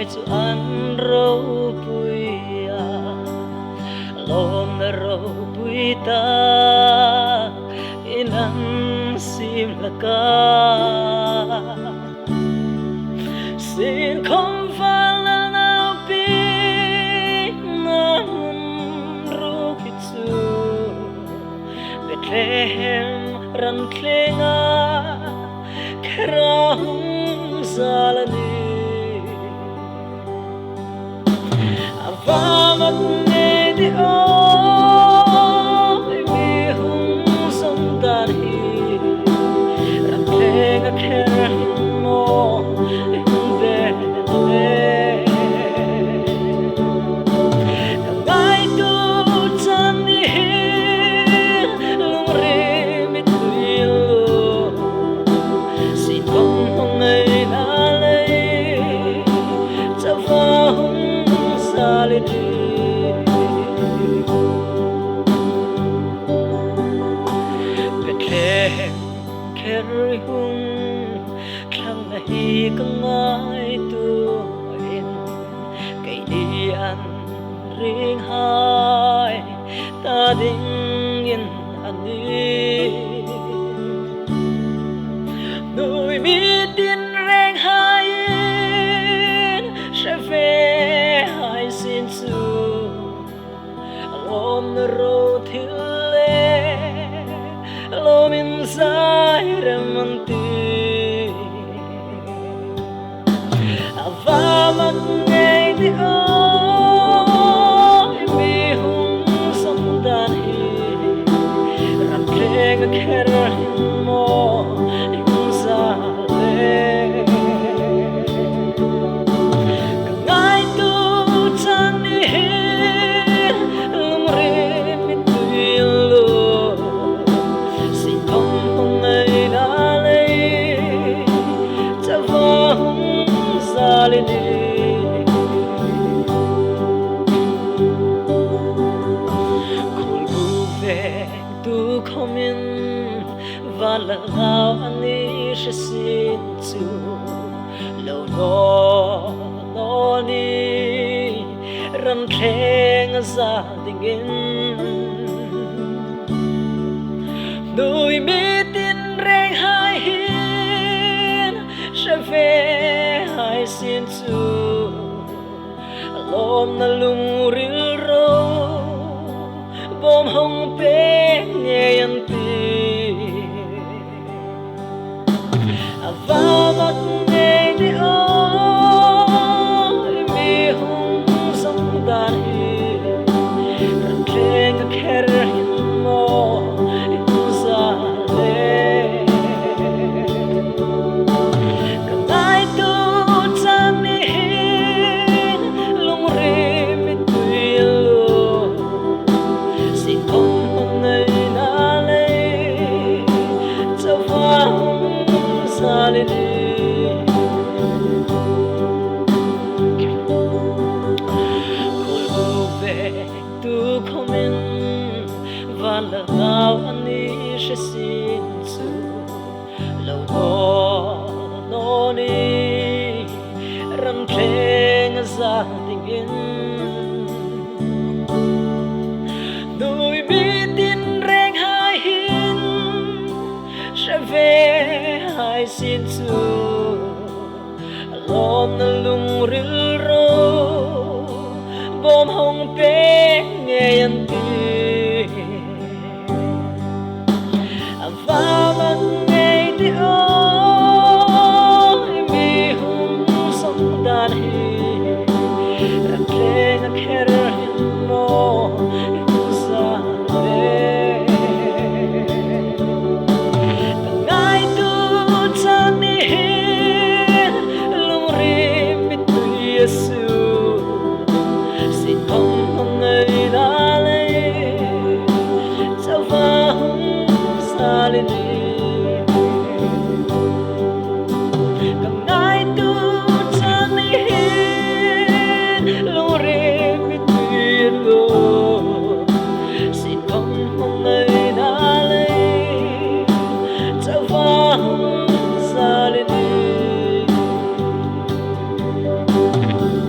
ai chu an ro pui a lom na ro pui ta in an sim la ka sin không phải là nào pi na ro ki chu Bethlehem ran klenga kerahum zalani avamat ne di o mi hum som dan hi ran klenga kerahum mo be ngai tu chan ni lung re mi tu Bethlehem kerry hung klang na hi ka ngai tu in kay di an ring hai ta ding in ani nuôi mi tin reng hai in sẽ về hai xin su lom na ro thil le lom in sai rem ti ava mak ngay di o mi hung sam dan hi ram kreng kher mo tu không in và lần nào anh ấy sẽ xin chú lâu nó đi răn khen gia đình in đôi mi tin reng hai hiên sẽ về hai xin chú lom na lung ril ro bom hong pe nghe anh ti ava mak nghe đi ôi mi hung sông dan hi ran keng kher hin mo in za le kanai tu chan ni hin lung re mi tui lo sin không ngày na le cho vang xa lên col về tu không in và lần nào anh ấy sẽ xin chú lâu nó đi răn khen gia đình in đôi mi tin reng hai hin sẽ về hai xin chú lom na lung ril ro bom hong pe